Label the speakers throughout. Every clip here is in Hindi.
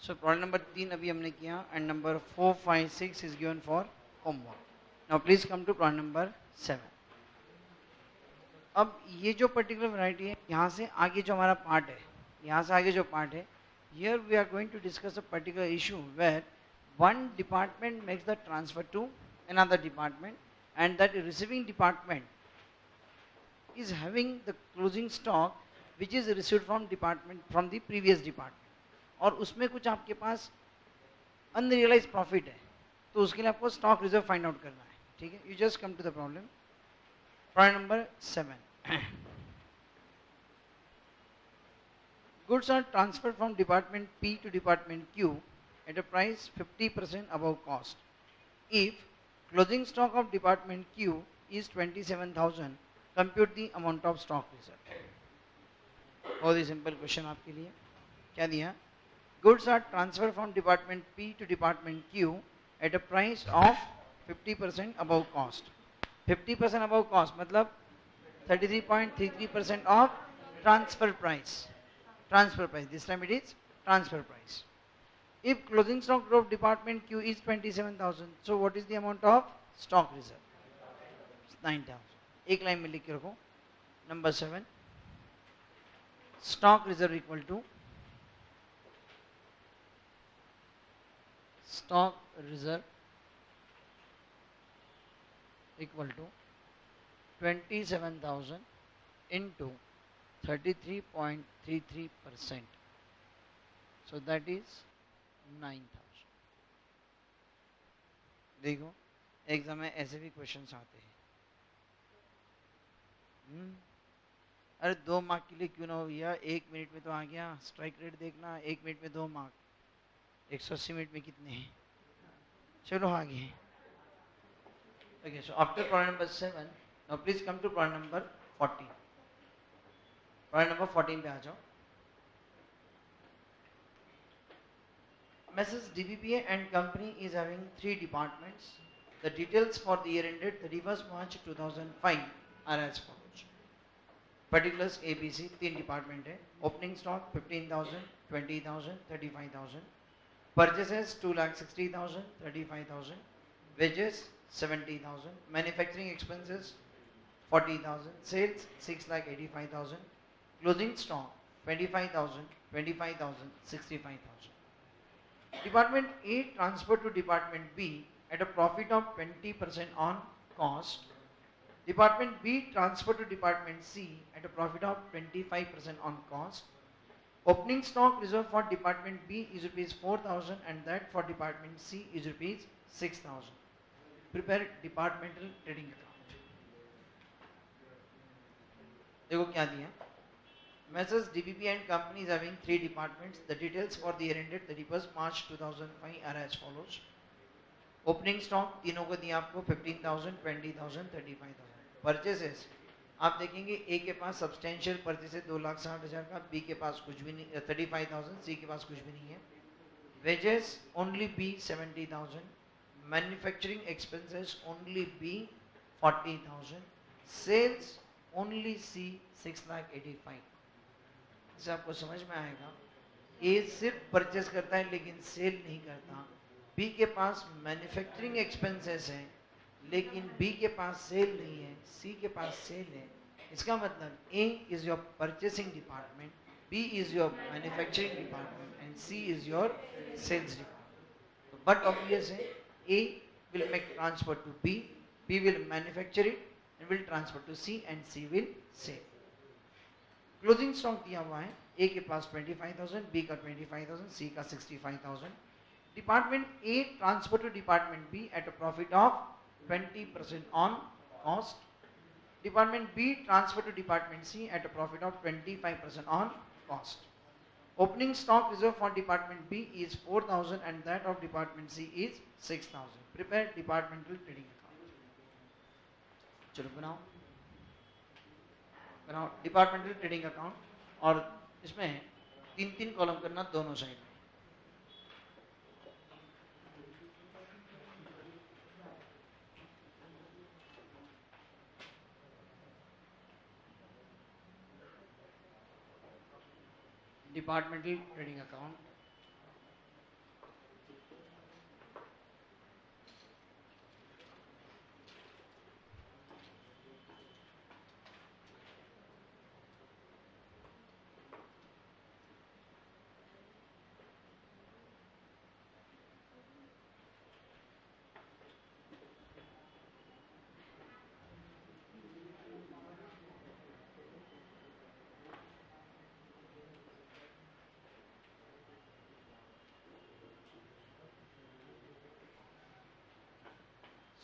Speaker 1: So problem number 3 अभी हमने किया and number 4, 5, 6 is given for homework. Now please come to problem number 7. अब ये जो पर्टिकुलर वैरायटी है, यहाँ से आगे जो हमारा पार्ट है, यहाँ से आगे जो पार्ट है, here we are going to discuss a particular issue where one department makes the transfer to another department and that receiving department is having the closing stock which is received from the previous department. और उसमें कुछ आपके पास अनरियलाइज प्रॉफिट है, तो उसके लिए आपको स्टॉक रिजर्व फाइंड आउट करना है. ठीक है, you just come to the problem. Point number 7. Goods are transferred from department P to department Q at a price 50% above cost. If closing stock of department Q is 27,000, compute the amount of stock reserve. बहुत ही सिंपल क्वेश्चन आपके लिए. क्या दिया? Goods are transferred from department P to department Q at a price of 50% above cost. 50% above cost मतलब 33.33% of transfer price. Transfer price. This time it is transfer price. If closing stock of department Q is 27,000, so what is the amount of stock reserve? 9,000. एक लाइन में लिख के रखो. Number 7. Stock reserve equal to stock reserve equal to 27,000 into 33.33%. So that is 9,000. देखो एग्जाम में ऐसे भी क्वेश्चंस आते हैं. अरे 2 मार्क के लिए क्यों ना हो भैया, 1 मिनट में तो आ गया. स्ट्राइक रेट देखना, 1 मिनट में 2 मार्क, 180 मिनट में कितने हैं. चलो आगे. Okay, so after problem number 7, now please come to problem number 14. Problem number 14 पे आ जाओ. Mrs. DBPA and company is having 3 departments. The details for the year ended 31st March 2005 are as follows. Particulars ABC 3 department है. Opening stock 15,000, 20,000, 35,000. Purchases 2,60,000, 35,000. Wages 70,000. Manufacturing expenses 40,000. Sales 6,85,000. Closing stock 25,000, 25,000, 65,000. Department A transferred to Department B at a profit of 20% on cost. Department B transferred to Department C at a profit of 25% on cost. Opening stock reserve for Department B is rupees 4,000 and that for Department C is rupees 6,000. Prepare departmental trading account. देखो क्या दिया. Messrs. DBP and company is having 3 departments. The details for the year ended 31st March 2005 are as follows. Opening stock तीनों को दिया आपको 15,000, 20,000, 35,000. Purchases आप देखेंगे A के पास सब्सटेंशियल परचेज है 2,60,000 का, B के पास कुछ भी नहीं, 35,000, C के पास कुछ भी नहीं है. Wages only B 70,000. Manufacturing expenses only B 40,000. Sales only C 6,85,000. इसे आपको समझ में आएगा. A सिर्फ परचेस करता है लेकिन सेल नहीं करता. B के पास मैन्युफैक्चरिंग एक्सपेंसेस हैं लेकिन B के पास सेल नहीं है, C के पास सेल है. इसका मतलब A is your purchasing department, B is your manufacturing department and C is your sales department. But obvious है, A will make transfer to B, B will manufacture it and will transfer to C and C will sell. Closing stock दिया हुआ है. A के पास 25,000, B का 25,000, C का 65,000. Department A transfer to department B at a profit of 20% on cost. Department B transfer to department C at a profit of 25% on cost. Opening stock reserve for department B is 4,000 and that of department C is 6,000. Prepare departmental trading account. चलो बनाओ डिपार्टमेंटल ट्रेडिंग अकाउंट. और इसमें 3-3 कॉलम करना दोनों साइड में. Departmental trading account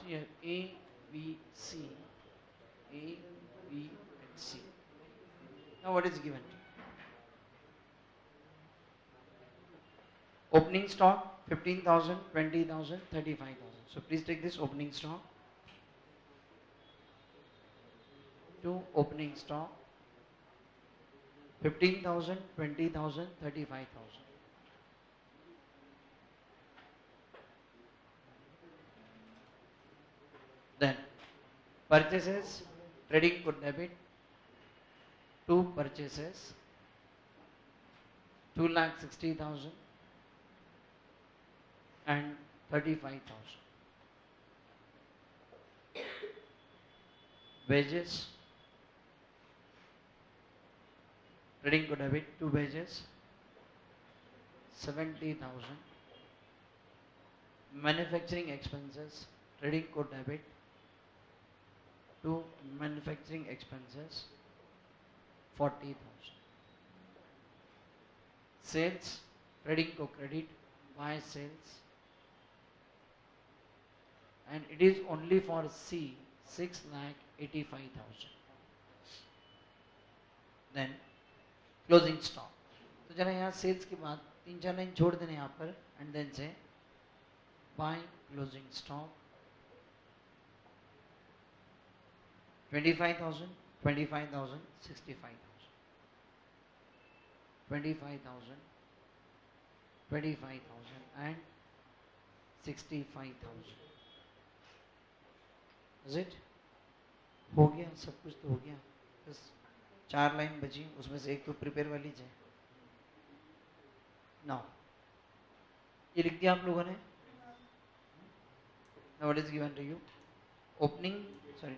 Speaker 1: here A, B, C, A, B and C. Now what is given? Opening stock 15,000, 20,000, 35,000. So please take this opening stock to opening stock 15,000, 20,000, 35,000. Then purchases, trading could debit, 2 purchases, 2,60,000 and 35,000. Wages, trading could debit, 2 wages, 70,000. Manufacturing expenses, trading could debit, 2 manufacturing expenses, 40,000. Sales, trading co credit, buy sales, and it is only for C 6,85,000. Then closing stock. तो जरा यहाँ सेल्स के बाद 3-4 लाइन छोड़ देने यहाँ पर एंड देन से buy closing stock 25,000, 25,000, 65,000, 25,000, 25,000 and 65,000. Is it? हो गया सब कुछ तो हो गया, बस 4 लाइन बची, उसमें से एक तो प्रिपेयर वाली है. नाउ ये लिख दिया आप लोगों ने. Now what is given to you?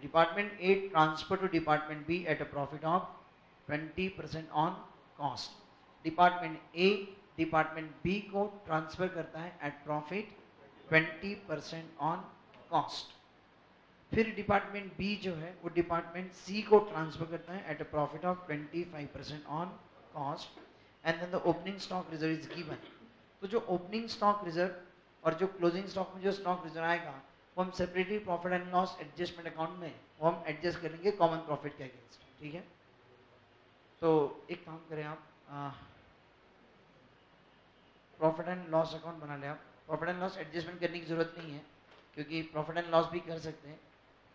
Speaker 1: Department A transfer to Department B at a profit of 20% on cost. Department A Department B को ट्रांसफर करता है at profit 20% on cost. फिर डिपार्टमेंट बी जो है वो डिपार्टमेंट सी को ट्रांसफर करता है at a profit of 25% on cost and then the opening stock reserve is given. तो जो ओपनिंग स्टॉक रिजर्व और जो क्लोजिंग स्टॉक में जो स्टॉक रिजर्व आएगा वो हम separately profit and loss adjustment account में वो हम एडजस्ट करेंगे कॉमन प्रॉफिट के अगेंस्ट. ठीक है, तो एक काम करें आप प्रॉफिट एंड लॉस अकाउंट बना लें. आप प्रॉफिट एंड लॉस एडजस्टमेंट करने की जरूरत नहीं है क्योंकि प्रॉफिट एंड लॉस भी कर सकते हैं,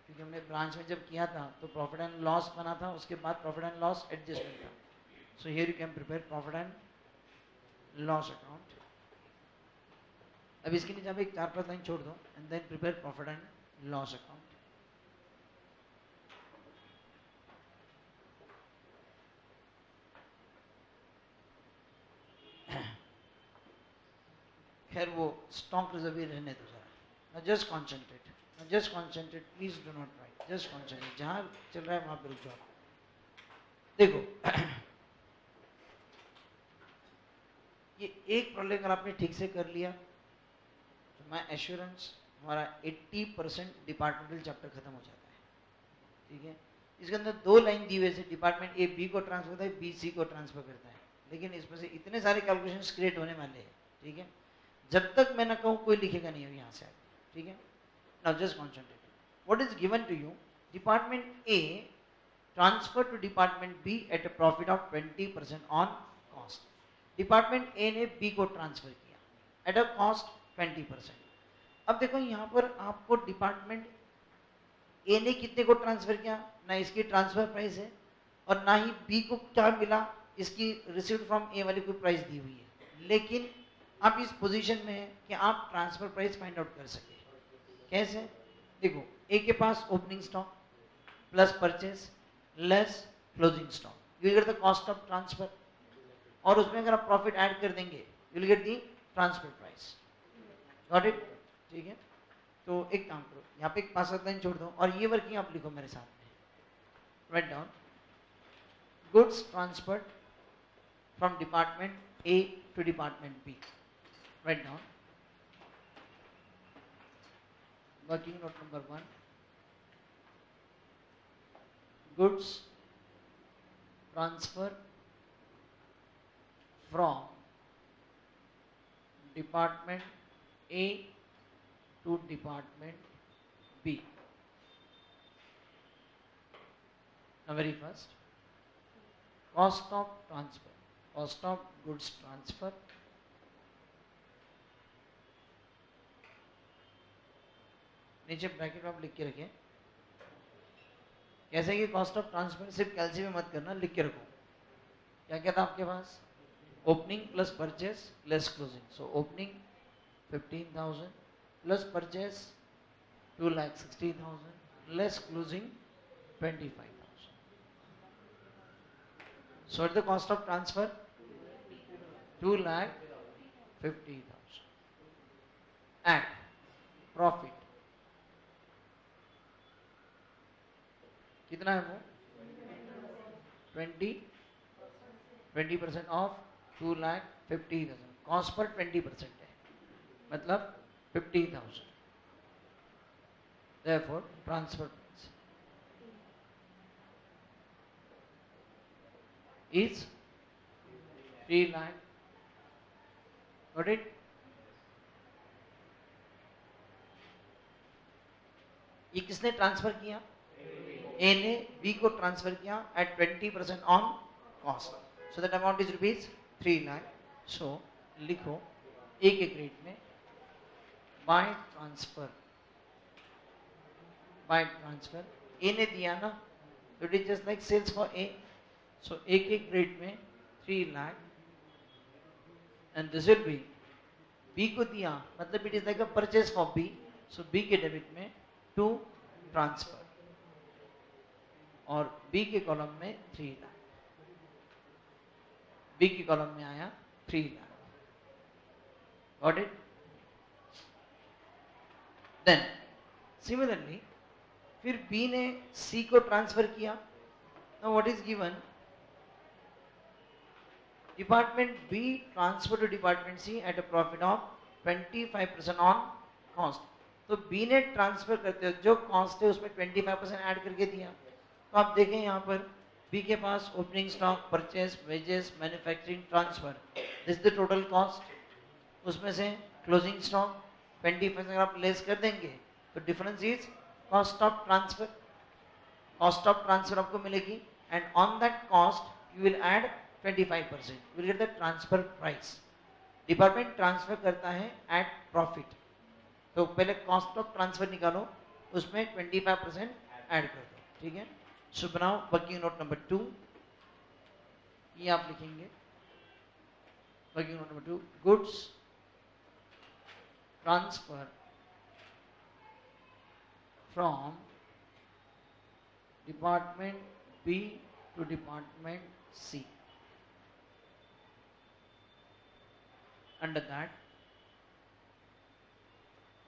Speaker 1: क्योंकि हमने ब्रांच में जब किया था तो प्रॉफिट एंड लॉस बना था, उसके बाद प्रॉफिट एंड लॉस एडजस्टमेंट था. So here you can prepare profit and loss account. अब इसके नीचे आप एक 4-5 लाइन छोड़ दो and then prepare profit and loss account. खैर वो स्टॉक रिजर्व ही रहने दो जरा. Now just concentrate, please do not write, just concentrate. जहाँ चल रहा है वहाँ पे रुक जाओ. देखो ये एक प्रॉब्लम अगर आपने ठीक से कर लिया तो मैं एश्योरेंस हमारा 80% डिपार्टमेंटल चैप्टर खत्म हो जाता है. ठीक है, इसके अंदर 2 लाइन दी हुए से डिपार्टमेंट ए बी को ट्रांसफर करता है, बी सी को ट्रांसफर करता है, लेकिन इसमें से इतने सारे कैलकुलेशंस क्रिएट होने वाले हैं. ठीक है, जब तक मैं ना कहूँ कोई लिखेगा नहीं यहाँ से. ठीक है, now just concentrate. What is given to you? Department A transfer to Department B at a profit of 20% on cost. Department A ने B को ट्रांसफर किया at a cost 20%. अब देखो यहाँ पर आपको डिपार्टमेंट A ने कितने को ट्रांसफर किया, ना इसकी ट्रांसफर प्राइस है और ना ही B को क्या मिला, इसकी रिसीव्ड फ्रॉम A वाली कोई प्राइस दी हुई है. लेकिन आप इस पोजीशन में है कि आप ट्रांसफर प्राइस फाइंड आउट कर सके. कैसे? देखो ए के पास opening stock plus purchase less closing stock, you will get the cost of transfer, और उसमें अगर आप प्रॉफिट ऐड कर देंगे you will get the transfer price. Got it? ठीक है, तो एक काम करो यहाँ पे एक 5-7 लाइन छोड़ दो और ये वर्किंग आप लिखो मेरे साथ में. Write down goods transferred from department A to department B. Write down working note number 1, goods transfer from department A to department B. Now very first, cost of transfer, cost of goods transfer नीचे ब्रैकेट में आप लिख के रखें. कैसे कि कॉस्ट ऑफ ट्रांसफर सिर्फ कैलसी में मत करना, लिख के रखो. क्या क्या था आपके पास? Opening plus purchase less closing. So opening 15,000 plus purchase 2,60,000 less closing 25,000. So at the cost of transfer 2,50,000. Add profit कितना है वो? 20% ऑफ 2,50,000. कॉस्ट पर 20% है, मतलब 50,000. Therefore transfer price is 3 lakh. Got it? ये किसने ट्रांसफर किया? ए ने बी को ट्रांसफर किया at 20% on cost. So that amount is rupees 3 lakh. So लिखो ए के क्रेडिट में बाय ट्रांसफर ए ने दिया ना, तो it is just like sales for A. So A के क्रेडिट में 3 lakh and this will be B को दिया, मतलब it is like a purchase for B. So B के डेबिट में 2 ट्रांसफर और बी के कॉलम में 3 लाख. बी के कॉलम में आया 3 lakh. Got it? Then similarly फिर बी ने सी को ट्रांसफर किया. Now what is given? Department B transfer to department C at a profit of 25% on cost. तो बी ने ट्रांसफर करते जो कॉस्ट है उसमें 25% ऐड करके दिया. तो आप देखें यहाँ पर बी के पास opening stock, purchase, wages, manufacturing, transfer, this the total cost. उसमें से क्लोजिंग स्टॉक 20% आप लेस कर देंगे तो difference is cost of transfer. Cost of transfer आपको मिलेगी and on that cost you will add 25%. You will get the transfer price. Department transfer करता है एट प्रॉफिट, तो पहले कॉस्ट ऑफ ट्रांसफर निकालो, उसमें 25% ऐड कर दो. ठीक है? सो बनाओ वर्किंग नोट नंबर 2. ये आप लिखेंगे working note number 2, goods transfer from department B to department C. Under that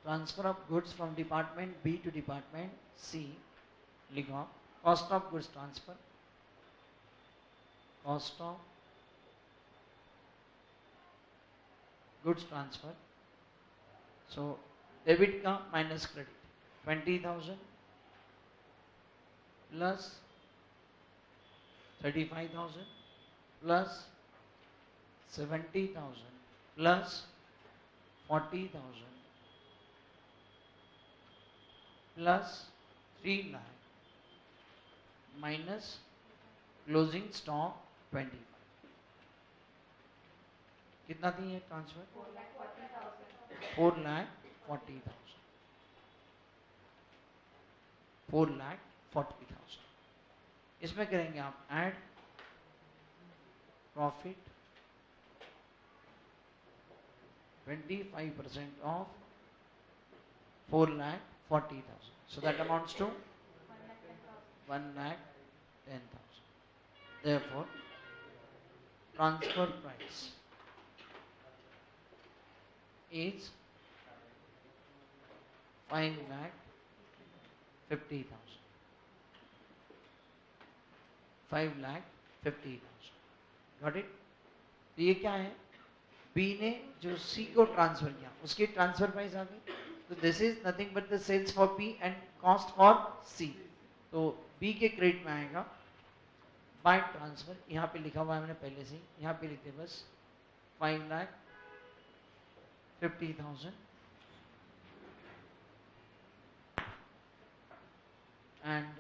Speaker 1: transfer of goods from department B to department C, लिखो cost of goods transfer, cost of goods transfer. So debit का minus credit 20,000 plus 35,000 plus 70,000 plus 40,000 plus 3 lakh minus closing stock 25. कितना दी है ट्रांसफर? 4,40,000. 4,40,000. इसमें करेंगे आप add profit 25% of 4,40,000. So that amounts to 1,10,000. Therefore, transfer price is 5,50,000. 5,50,000. Got it? तो ये क्या है? बी ने जो सी को ट्रांसफर किया उसकी ट्रांसफर प्राइस आ गई. तो this is nothing but the sales for B and cost for C. तो बी के क्रेडिट में आएगा बाय ट्रांसफर. यहाँ पे लिखा हुआ है मैंने पहले से, यहाँ पे लिखते बस 5,50,000 एंड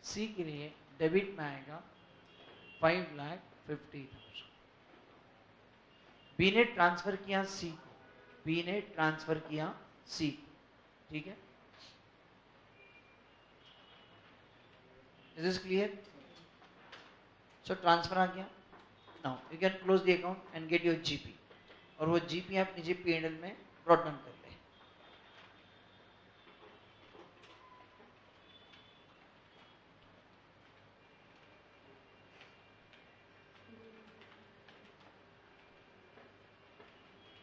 Speaker 1: सी के लिए डेबिट में आएगा 5,50,000। बी ने ट्रांसफर किया सी को, बी ने ट्रांसफर किया सी को, ठीक है। Is this clear? So transfer आ गया। Now you can close the account and get your GP, और वो जीपी आप नीचे P&L में ब्रॉट डाउन कर ले।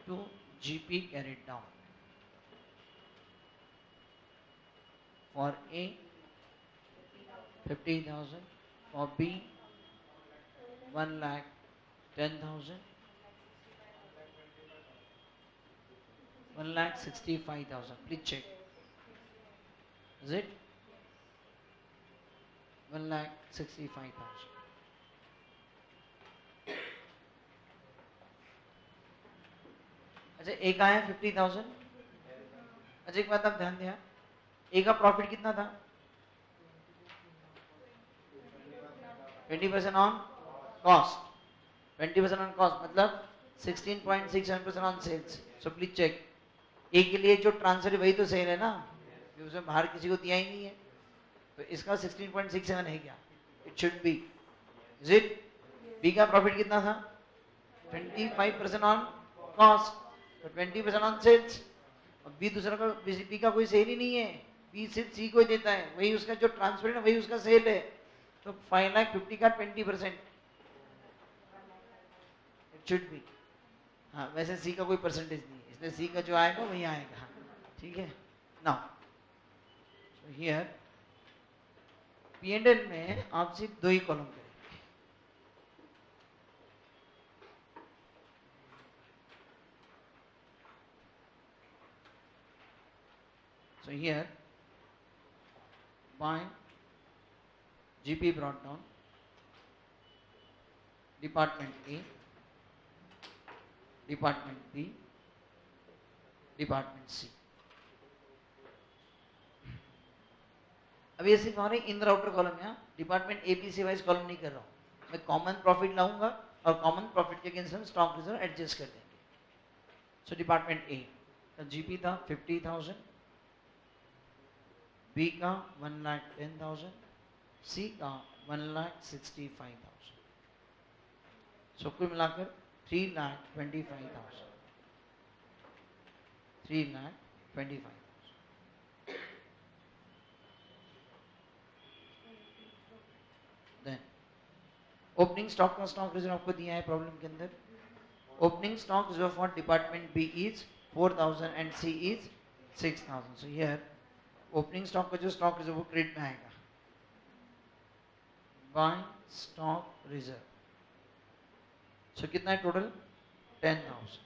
Speaker 1: to GP carried down for A 50,000, for B 1,10,000, 1,65,000. Please check. Is it 1,65,000? अच्छा ए का है 50,000। अच्छा एक बात आप ध्यान दिया, ए का प्रॉफिट कितना था? 20% ऑन कॉस्ट, 20% ऑन कॉस्ट मतलब 16.67% on sales. So please check, A के लिए जो ट्रांसफर है वही तो सेल है ना, उसमें बाहर किसी को दिया ही नहीं है, तो इसका 16.67 है क्या? It should be. Is it? B का प्रॉफिट कितना था? 25% ऑन कॉस्ट, तो 20% ऑन सेल्स। अब बी दूसरा का, बी का कोई सेल ही नहीं है, बी सिर्फ सी को ही देता है, वही उसका जो ट्रांसफर है ना वही उसका सेल है, तो 5,50,000 का 20%, इट शुड बी। हाँ वैसे सी का कोई परसेंटेज नहीं है, इसलिए सी का जो आएगा वही आएगा, ठीक है। नाउ हियर P&L में आप सिर्फ दो ही कॉलम करेंगे, so here by GP brought down, department A, department B, department C। अब ये सिर्फ हमारे इन राउटर कॉलम है, department A B C wise column नहीं कर रहा हूँ मैं, कॉमन प्रॉफिट लाऊंगा और कॉमन प्रॉफिट के अगेंस्ट हम स्टॉक रिजर्व एडजस्ट कर देंगे। सो डिपार्टमेंट ए का जीपी था 50,000, बी का 1,10,000, सी का 1,65,000। सो कुल मिलाकर 3,25,000, 3,25,000। ओपनिंग स्टॉक का स्टॉक रिजर्व आपको दिया है प्रॉब्लम के अंदर। Opening stock reserve for department B is 4,000 and C is 6,000। So here opening stock का जो स्टॉक रिजर्व वो क्रेडिट में आएगा बाय स्टॉक रिजर्व। सो कितना है टोटल? 10,000।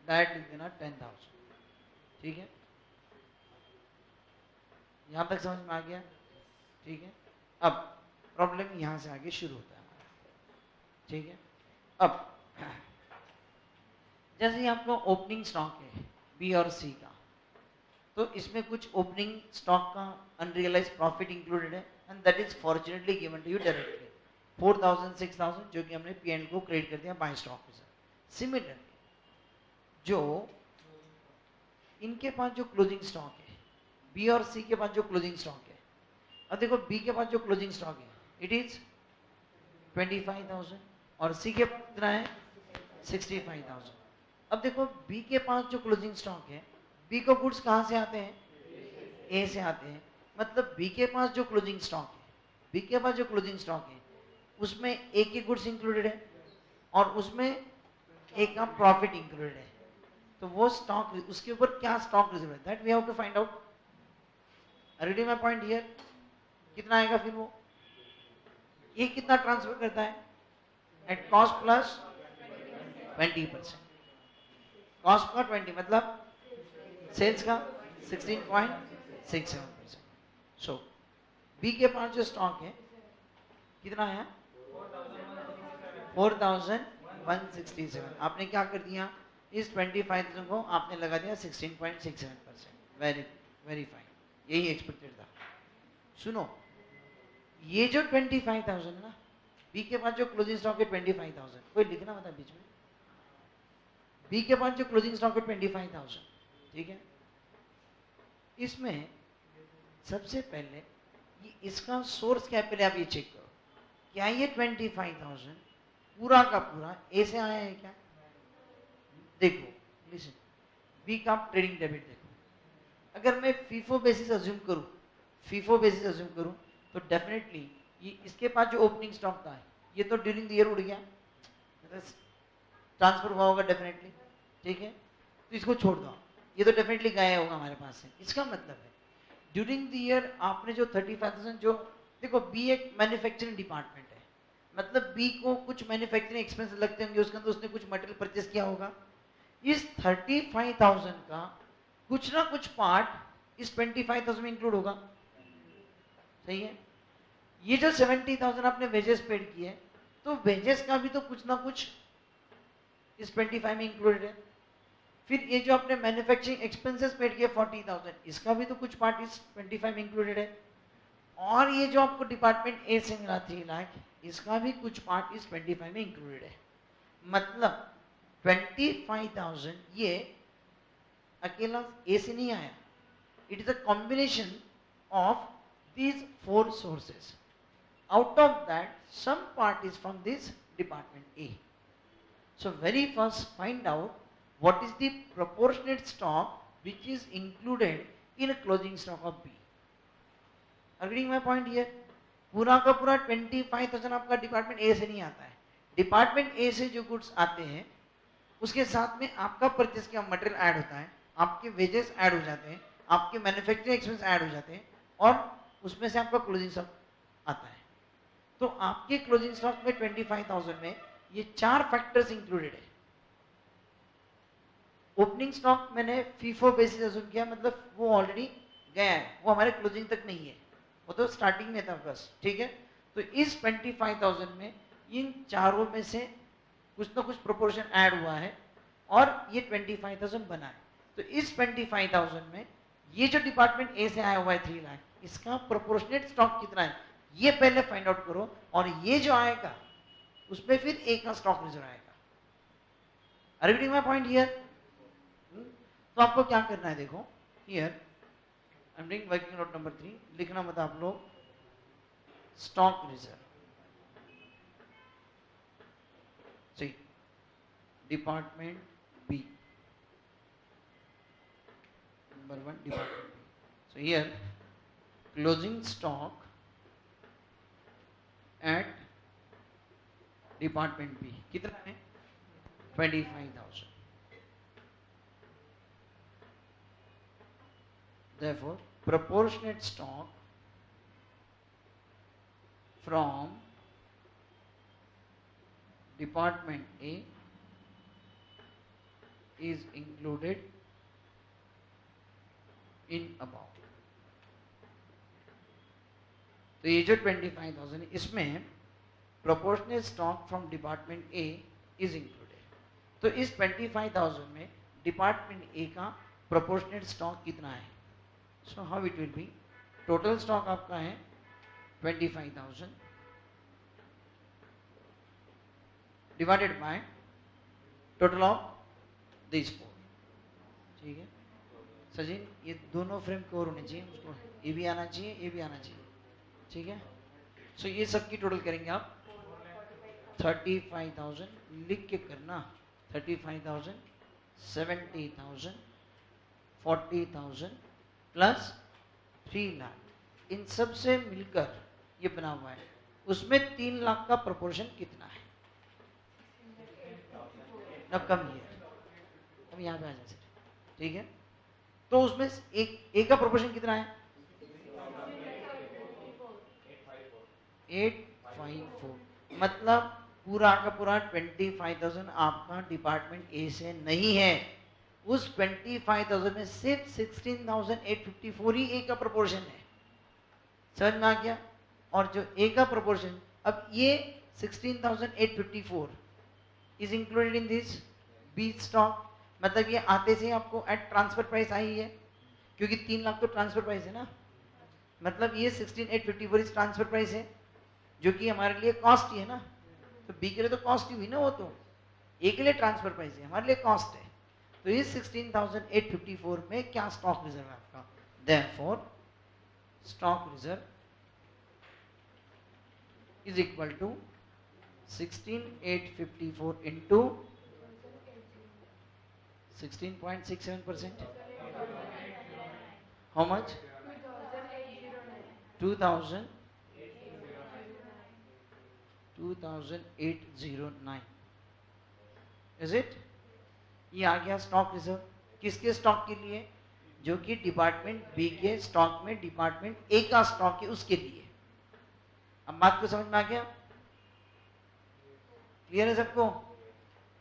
Speaker 1: डायरेक्ट लिख देना 10,000, ठीक है। यहां तक समझ में आ गया, ठीक है। अब प्रॉब्लम यहां से आगे शुरू होता है, ठीक है। अब जैसे आपको ओपनिंग स्टॉक है बी और सी का, तो इसमें कुछ ओपनिंग स्टॉक का अनरियलाइज्ड प्रॉफिट इंक्लूडेड है and that is fortunately given to you directly 4,000 6,000, जो कि हमने P&L को क्रेडिट कर दिया बाय स्टॉक रिजर्व। सिमिलरली जो इनके पास जो क्लोजिंग स्टॉक है, बी और सी के पास जो क्लोजिंग स्टॉक है, अब देखो बी के पास जो क्लोजिंग स्टॉक है इट इज 25,000 और सी के पास कितना है 65,000। अब देखो बी के पास जो क्लोजिंग स्टॉक है, बी को गुड्स कहां से आते हैं? ए से आते हैं, मतलब बी के पास जो क्लोजिंग स्टॉक है, बी के पास जो क्लोजिंग स्टॉक है उसमें ए की गुड्स इंक्लूडेड है और उसमें ए का प्रॉफिट इंक्लूडेड है, तो वो स्टॉक उसके ऊपर क्या स्टॉक रिजर्व है that we have to find out. Reading my point here, कितना आएगा फिर वो, ये कितना ट्रांसफर करता है एट कॉस्ट प्लस 20%, कॉस्ट का 20 मतलब सेल्स का 16.67%। सो बी के पास जो स्टॉक है कितना है 4,167। आपने क्या कर दिया, इस 25,000 को आपने लगा दिया 16.67%। Very good. वेरी फाइन, यही एक्सपेक्टेड था। सुनो, ये जो 25,000 है ना, बी के पास जो क्लोजिंग स्टॉक है 25,000, कोई लिखना बता बीच में, बी के पास जो क्लोजिंग स्टॉक है 25,000, ठीक है। इसमें सबसे पहले ये इसका सोर्स क्या है, पहले आप ये चेक करो, क्या ये 25,000 पूरा का पूरा ए से आया है क्या? देखो, लिसन, बी का आप ट्रेडिंग डेबिट देखो, अगर मैं फीफो बेसिस अज्यूम करूं, फीफो बेसिस अज्यूम करूं तो डेफिनेटली ये इसके पास जो ओपनिंग स्टॉक था ये तो ड्यूरिंग द ईयर उड़ गया, ट्रांसफर हुआ होगा डेफिनेटली, ठीक है। तो इसको छोड़ दो, ये तो डेफिनेटली गया होगा हमारे पास से। इसका मतलब है ड्यूरिंग द ईयर आपने जो 35,000 जो, देखो बी एक मैन्युफैक्चरिंग डिपार्टमेंट है, मतलब बी को कुछ मैन्युफैक्चरिंग एक्सपेंस लगते होंगे, उसके अंदर उसने कुछ मटेरियल परचेस किया होगा। इस 35,000 का कुछ ना कुछ पार्ट इस 25,000 में इंक्लूड होगा, सही है। ये जो 70,000 आपने वेजेस पेड किए, तो वेजेस का भी तो कुछ ना कुछ इस 25 में इंक्लूडेड है। फिर ये जो आपने मैन्युफैक्चरिंग एक्सपेंसेस पेड किए 40,000, इसका भी तो कुछ पार्ट इस 25 में इंक्लूडेड है। और ये जो आपको डिपार्टमेंट ए से मिला 3 लाख, इसका भी कुछ पार्ट इस 25 में इंक्लूडेड है। मतलब 25,000 ये अकेला ए से नहीं आया, it is a combination of these 4 sources. Out of that, some part is from this department A. So very first find out what is the proportionate stock which is included in a closing stock of B. Agreeing my point here? पूरा का पूरा 25,000 आपका डिपार्टमेंट ए से नहीं आता है। डिपार्टमेंट ए से जो गुड्स आते हैं उसके साथ में आपका परचेस किया मटेरियल ऐड होता है, आपके वेजेस ऐड हो जाते हैं, आपके मैन्युफैक्चरिंग एक्सपेंस ऐड हो जाते हैं, और उसमें से आपका क्लोजिंग स्टॉक आता है। तो आपके क्लोजिंग स्टॉक में 25,000 में ये 4 फैक्टर्स इंक्लूडेड है। ओपनिंग स्टॉक मैंने फीफो बेसिस अज्यूम किया, मतलब वो ऑलरेडी गया है, वो हमारे क्लोजिंग तक नहीं है, वो तो स्टार्टिंग में था बस, ठीक है। तो इस 25,000 में इन चारों में से कुछ ना कुछ प्रोपोर्शन ऐड हुआ है और ये 25,000 बना है। तो इस 25,000 में ये जो डिपार्टमेंट ए से आया हुआ है 3 लाख, इसका प्रोपोर्शनेट स्टॉक कितना है ये पहले फाइंड आउट करो, और ये जो आएगा उसमें फिर ए का स्टॉक रिजर्व आएगा। Are you getting my point here? तो आपको क्या करना है, देखो here I am doing working note number 3, लिखना मत आप लोग, स्टॉक रिजर्व, सही, department B, number 1 department B. So here closing stock at department B कितना है? 25,000. Therefore, proportionate stock from department A is included in above. तो ये जो 25,000 है इसमें proportional stock from department A is included. तो इस 25,000 में डिपार्टमेंट ए का प्रोपोर्शनल स्टॉक कितना है? So how it will be, total stock आपका है 25,000 divided by total of this 4, ठीक है। सचिन ये दोनों फ्रेम कवर होने चाहिए, उसको ये भी आना चाहिए, ये भी आना चाहिए, ठीक है। सो ये सब की टोटल करेंगे आप 35,000 लिख के करना, 35,000, 70,000, 40,000 प्लस 3 लाख, इन सब से मिलकर ये बना हुआ है। उसमें 3 लाख का प्रोपोर्शन कितना है? ना कम ही है, हम यहाँ पे आ जाए, ठीक है। तो उसमें एक का प्रोपोर्शन कितना है? 854, मतलब पूरा का पूरा 25,000 आपका डिपार्टमेंट ए से नहीं है। उस 25,000 में सिर्फ 16,854 ही ए का प्रोपोर्शन है, समझ में आ गया? और जो ए का प्रोपोर्शन, अब ये 16,854 is included in this B stock, मतलब ये आते से आपको एट ट्रांसफर प्राइस आई है, क्योंकि 3 लाख तो ट्रांसफर प्राइस है ना, मतलब ये 16,854 इस ट्रांसफर प्राइस है जो कि हमारे लिए कॉस्ट ही है ना, तो बी के लिए तो कॉस्ट ही हुई ना, वो तो ए के लिए ट्रांसफर प्राइस है, हमारे लिए कॉस्ट है। तो इस 16,854 में क्या स्टॉक रिजर्व है आपका, therefore stock reserve is equal to 16,854 into 16.67%. How much? 2,809. Is it? ये आ गया स्टॉक रिजर्व। किसके स्टॉक के लिए? जो कि डिपार्टमेंट बी के स्टॉक में डिपार्टमेंट ए का स्टॉक है उसके लिए। अब बात को समझ में आ गया? क्लियर है सबको?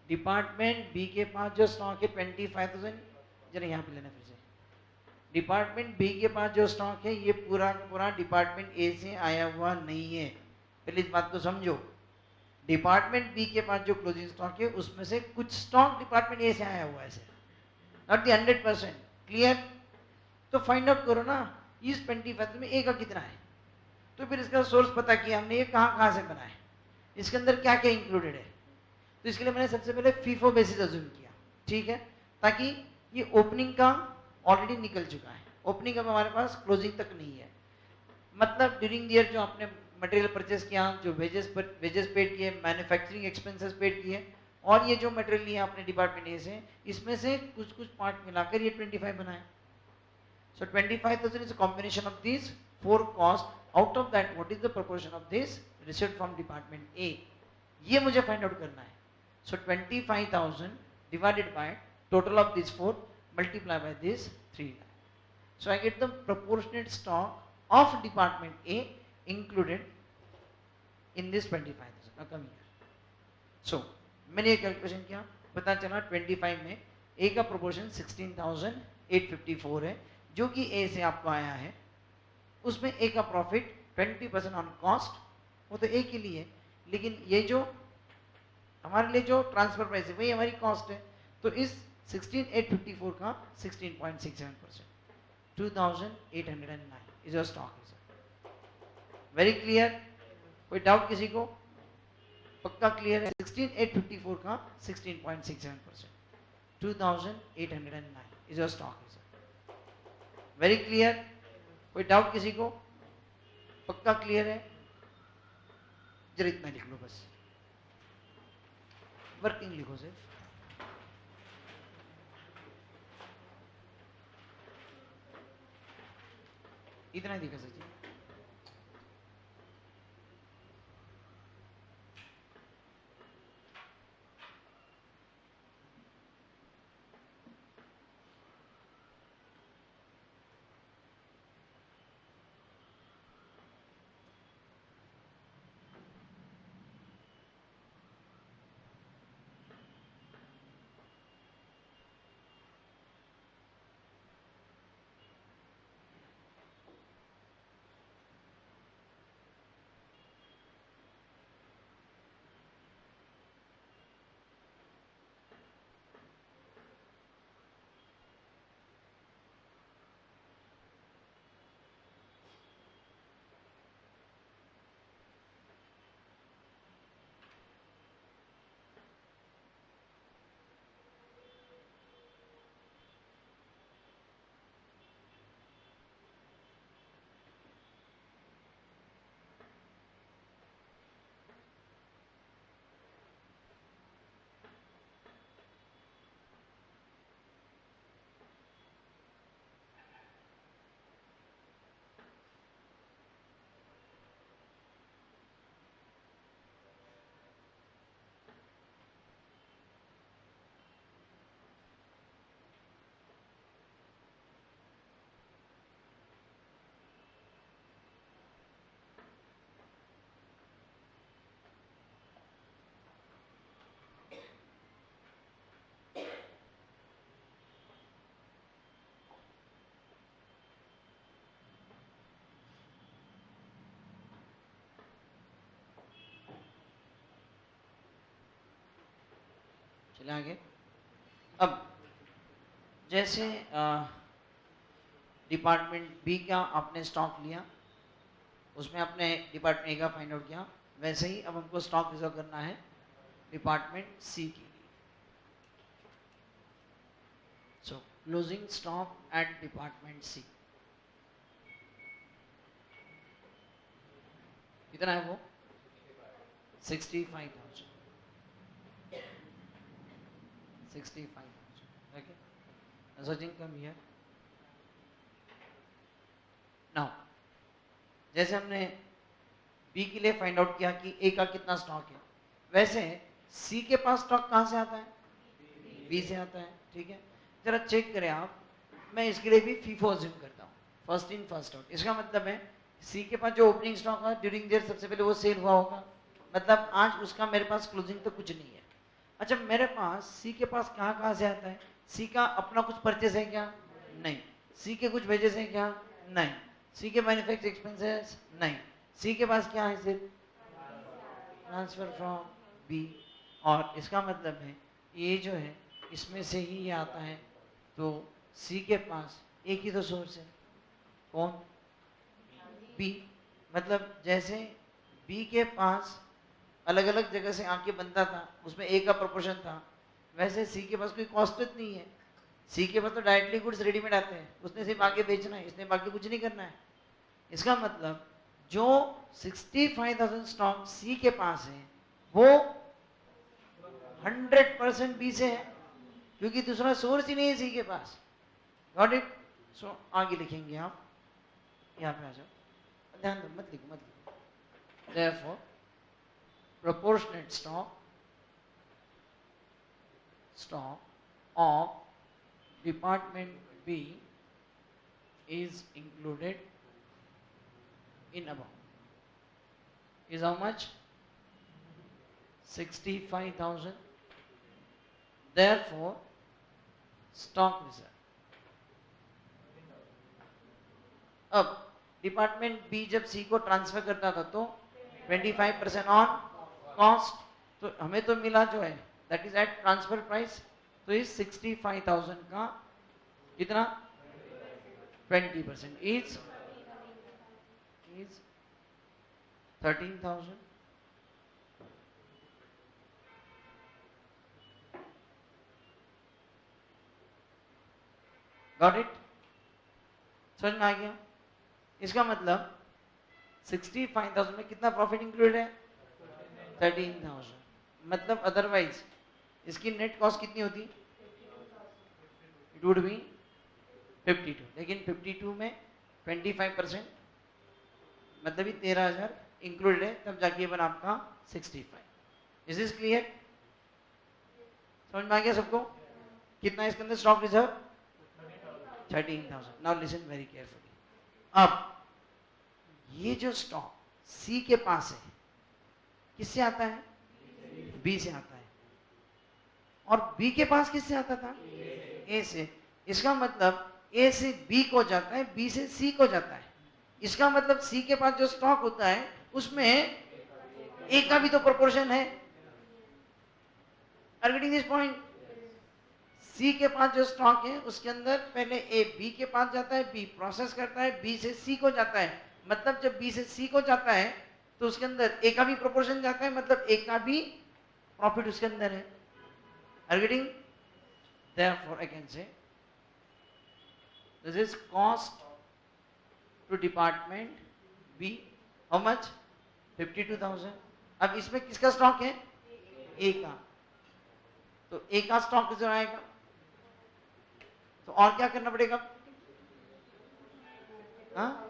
Speaker 1: डिपार्टमेंट बी के पास जो स्टॉक है 25,000, जरा यहाँ पे लेना फिर से। डिपार्टमेंट बी के पास जो स्टॉक है ये पूरा पूरा डिपार्टमेंट ए से आया हुआ नहीं है, पहले इस बात को समझो। डिपार्टमेंट बी के पास जो क्लोजिंग स्टॉक है उसमें से कुछ स्टॉक डिपार्टमेंट ए से आया हुआ है, नॉट द 100%। क्लियर? तो फाइंड आउट करो ना इस 25 में ए का कितना है, तो फिर इसका सोर्स पता किया हमने, ये कहाँ से बना है, इसके अंदर क्या क्या इंक्लूडेड है। तो इसके लिए मैंने सबसे पहले फीफो बेसिस अज्यूम किया, ठीक है, ताकि ये ओपनिंग का ऑलरेडी निकल चुका है, ओपनिंग अब हमारे पास क्लोजिंग तक नहीं है, मतलब ड्यूरिंग द ईयर जो आपने मटेरियल परचेस किया, जो वेजेस पेड किए, मैन्युफैक्चरिंग एक्सपेंसेस पेड किए, और ये जो मटेरियल लिया आपने डिपार्टमेंट ए से, इसमें से कुछ कुछ पार्ट मिलाकर ये 25 बनाए। So 25,000 is a combination of these 4 cost, out of that what is the proportion of this received from department A, ये मुझे फाइंड आउट करना है। सो 25,000 divided by total of these 4 multiply by this 3 lakh. So I get the proportionate stock of department A included in this 25,000. Now come here. So मैंने ये कैलकुलेशन किया, पता चला 25 में A का प्रोपोर्शन 16,854 है जो कि A से आपको आया है, उसमें A का प्रॉफिट 20% ऑन कॉस्ट, वो तो A के लिए, लेकिन ये जो हमारे लिए जो ट्रांसफर प्राइस है वही हमारी कॉस्ट है। तो इस 16,854 का 16.67%, 2,809 is your stock reserve. Very clear? कोई डाउट किसी को? पक्का क्लियर है? 16,854 का 16.67%, 2,809 is your stock reserve. Very clear? कोई डाउट किसी को? पक्का क्लियर है? जरा इतना लिख लो बस, वर्किंग लिखो सिर्फ। इतना ही दिखा सचिन। चले आगे। अब जैसे डिपार्टमेंट बी का आपने स्टॉक लिया, उसमें आपने डिपार्टमेंट ए का फाइंड आउट किया, वैसे ही अब हमको स्टॉक रिजर्व करना है डिपार्टमेंट सी के लिए। So closing stock at department C कितना है वो 65,000 okay, asserting come here now। जैसे हमने बी के लिए फाइंड आउट किया कि ए का कितना स्टॉक है, वैसे सी के पास स्टॉक कहां से आता है, बी से आता है, ठीक है। जरा चेक करें आप, मैं इसके लिए भी फीफो अज्यूम करता हूँ, फर्स्ट इन फर्स्ट आउट। इसका मतलब है सी के पास जो ओपनिंग स्टॉक है ड्यूरिंग देयर सबसे पहले वो सेल हुआ होगा, मतलब आज उसका मेरे पास क्लोजिंग तो कुछ नहीं है। अच्छा, मेरे पास सी के पास कहाँ से आता है, सी का अपना कुछ परचेज है क्या, नहीं। सी के कुछ वेजेस है क्या, नहीं। सी के मैन्युफैक्चरिंग एक्सपेंसेस, नहीं। सी के पास क्या है, सिर्फ ट्रांसफर फ्रॉम बी, और इसका मतलब है ये जो है इसमें से ही ये आता है, तो सी के पास एक ही तो सोर्स है, कौन, बी। मतलब जैसे बी के पास अलग अलग जगह से आके बनता था, उसमें ए का प्रोपोर्शन था, वैसे सी के पास कोई कॉस्ट नहीं है। सी के पास तो डायरेक्टली गुड्स रेडीमेड आते हैं, उसने सिर्फ आगे बेचना है, इसने बाकी कुछ नहीं करना है। इसका मतलब जो 65,000 स्टॉक सी के पास है वो 100% बी से है, क्योंकि दूसरा सोर्स ही नहीं है सी के पास। Got it. सो आगे लिखेंगे आप, यहाँ पे आ जाओ, ध्यान दो, मत लिखो। Therefore proportionate stock of department B is included in above is how much, 65,000। therefore stock reserve। अब डिपार्टमेंट बी जब सी को ट्रांसफर करता था तो 25% ऑन कॉस्ट, तो हमें तो मिला जो है that is at transfer price, तो इस 65,000 का कितना 20% इज 13,000। गॉट इट, समझ में आ गया। इसका मतलब 65,000 में कितना प्रॉफिट इंक्लूडेड है, 13,000। मतलब अदरवाइज इसकी नेट कॉस्ट कितनी होती, इट वुड बी 52, लेकिन 52 में 25% मतलब ही 13,000 इंक्लूडेड है, तब जाके बना आपका 65। इज दिस क्लियर, समझ में आ गया सबको। कितना इसके अंदर stock reserve 13,000। Now listen very carefully. अब ये जो स्टॉक सी के पास है किससे आता है, बी से आता है, और बी के पास किससे आता था, ए से। इसका मतलब ए से बी को जाता है, बी से सी को जाता है। इसका मतलब सी के पास जो स्टॉक होता है उसमें ए का भी तो प्रोपोर्शन है। Are getting this point. C के पास जो स्टॉक है उसके अंदर पहले ए बी के पास जाता है, बी प्रोसेस करता है, बी से सी को जाता है। मतलब जब बी से सी को जाता है तो उसके अंदर ए का भी प्रोपोर्शन जाता है, मतलब ए का भी प्रॉफिट उसके अंदर है। Are getting, therefore I can say this is cost to department B, how much 52,000। अब इसमें किसका स्टॉक है, ए का, तो ए का स्टॉक रिजर्व आएगा, तो और क्या करना पड़ेगा, हाँ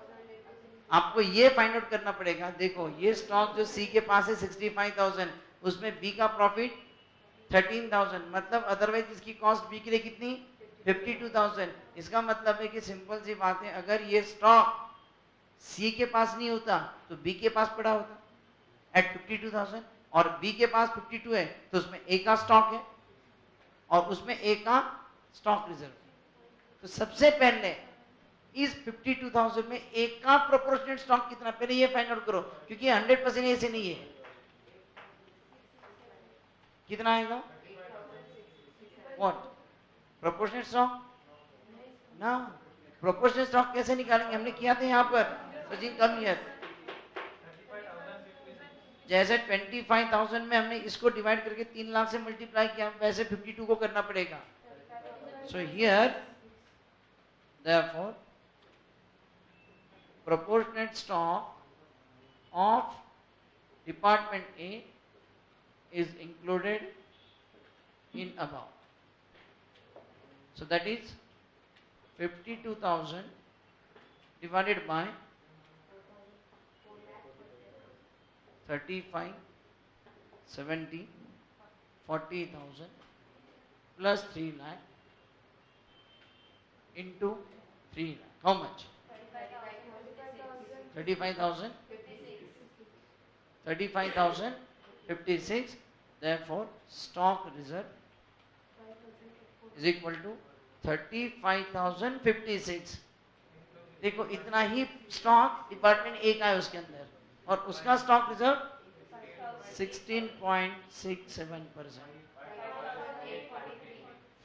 Speaker 1: आपको ये फाइंड आउट करना पड़ेगा। देखो ये स्टॉक जो सी के पास है 65,000, उसमें बी का प्रॉफिट 13,000, मतलब अदरवाइज इसकी कॉस्ट बी के लिए कितनी 52,000। इसका मतलब है कि सिंपल सी बात है, अगर ये स्टॉक सी के पास नहीं होता तो बी के पास पड़ा होता एट 52,000, और बी के पास 52 है तो उसमें ए का स्टॉक है और उसमें ए का स्टॉक रिजर्व है। तो सबसे पहले इस 52,000 में ए का प्रोपोर्शनेट स्टॉक कितना, पहले ये फाइंड आउट करो, क्योंकि 100% ए से नहीं है। कितना आएगा, व्हाट प्रोपोर्शनेट स्टॉक ना, प्रोपोर्शनल स्टॉक कैसे निकालेंगे, हमने किया था यहाँ पर सचिन कम ईयर, जैसे 25,000 में हमने इसको डिवाइड करके 3 लाख से मल्टीप्लाई किया, वैसे 52 को करना पड़ेगा. So here therefore proportionate stock of department A is included in above. So that is 52,000 divided by 35, 70, 40,000 plus 3 lakh into 3 lakh. How much? 35,000. 35,056. Therefore, stock reserve is equal to 35,056. देखो इतना ही स्टॉक डिपार्टमेंट ए का है उसके अंदर, और उसका stock reserve 16.67%,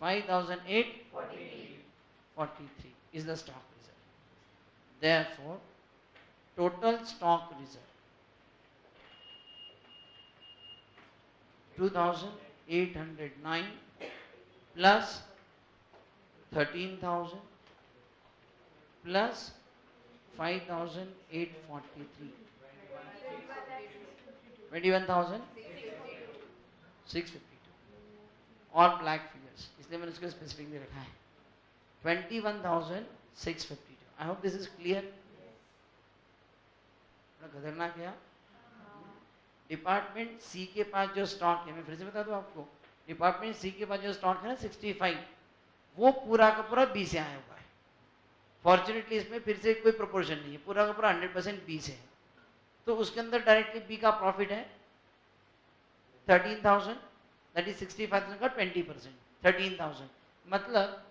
Speaker 1: 5,843 is the stock reserve. Therefore, total stock reserve 2,809 plus 13,000 plus 5,843, 21,652. All black figures, इसलिए मैंने उसको स्पेसिफिकली रखा है 21,652. I hope this is clear. खतरनाक है. डिपार्टमेंट सी के पास जो स्टॉक है, मैं फिर से बता दूं आपको, डिपार्टमेंट सी के पास जो स्टॉक है ना 65, वो पूरा का पूरा बी से आया हुआ है. फॉर्चुनेटली इसमें फिर से कोई प्रोपोर्शन नहीं है, पूरा का पूरा 100% बी से है, तो उसके अंदर डायरेक्टली बी का प्रॉफिट है 13,000, दैट इज 65,000 का 20%, 13,000. मतलब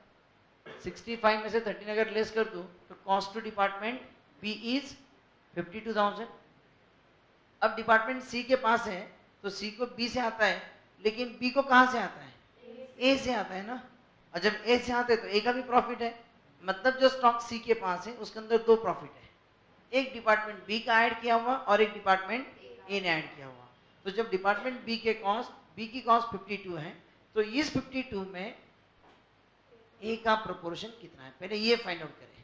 Speaker 1: 65 में से 13 अगर लेस कर दो तो cost to department B is 52,000. अब डिपार्टमेंट सी के पास है तो सी को बी से आता है, लेकिन बी को कहां से आता है, ए से आता है ना, और जब ए से आते हैं तो ए का भी प्रॉफिट है. मतलब जो स्टॉक सी के पास है उसके अंदर दो प्रॉफिट है, एक डिपार्टमेंट बी का ऐड किया हुआ और एक डिपार्टमेंट ए ने ऐड किया हुआ. तो जब डिपार्टमेंट बी की कॉस्ट 52 है, तो इस 52 में ए का प्रोपोर्शन कितना है पहले ये फाइंड आउट करें.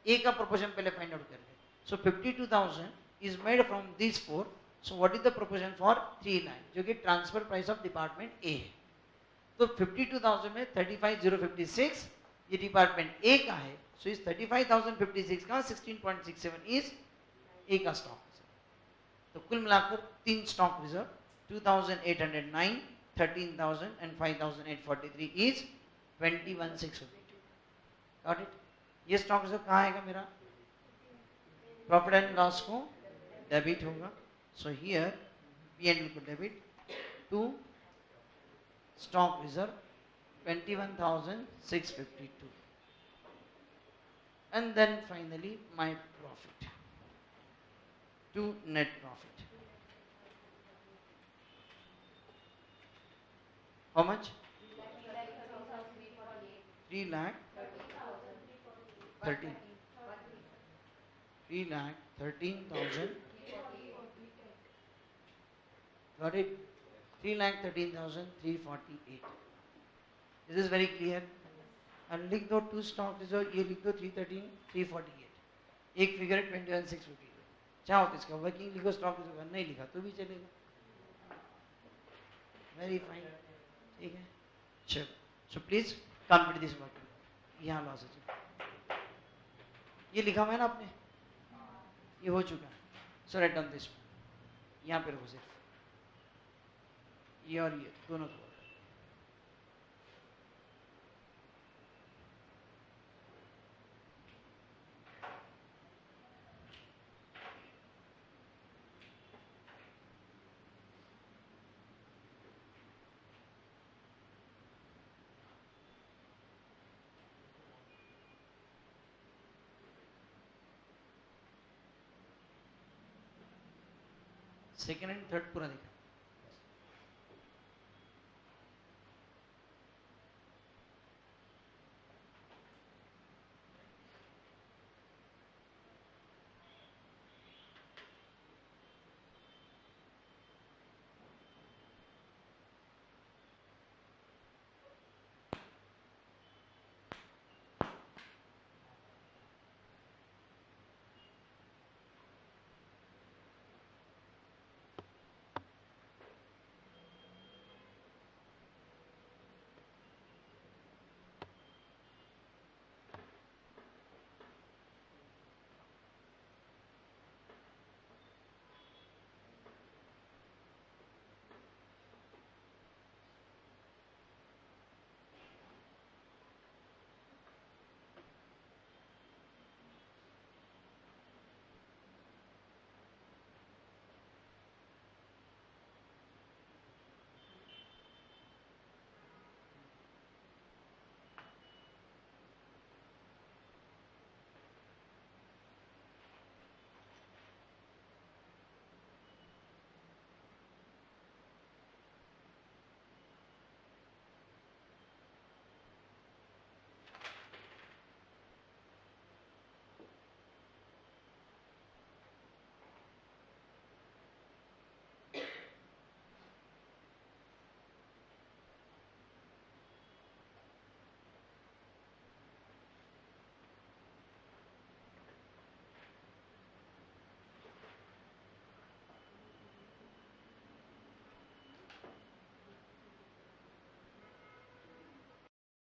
Speaker 1: ए का प्रोपोर्शन पहले फाइंड आउट करें. सो 52,000 is made from these four. So what is the proportion for 3 lakh, जो कि transfer price of department A है. तो 52,000 में 35,056 ये डिपार्टमेंट ए का है. सो इस 35,056 का 16.67 इज ए का स्टॉक रिजर्व. तो कुल मिलाकर तीन stock reserve 2,809, 13,000 and 5,843 is 21,652. Got it. ये स्टॉक रिजर्व कहाँ आएगा मेरा, प्रॉफिट एंड लॉस को डेबिट होगा. So here P and L को debit to stock reserve 21,652, and then finally my profit to net profit. How much? 3 lakh 13,000. Got it? 3,13,348. This is very clear. And लिख दो टू स्टॉक रिजर्व, ये लिख दो 313,348. एक फिगर 21,652. चाहो तो इसका वर्किंग लिखो, स्टॉक रिजर्व नहीं लिखा तो भी चलेगा. Very fine. ठीक है, चलो. So please complete this working. यहाँ लो सचिन, ये लिखा हुआ है ना आपने, ये हो चुका है. सो राइट डाउन दिस, यहाँ पे रखो सिर्फ ये और ये दोनों को. सेकेंड एंड थर्ड पूरा देखा.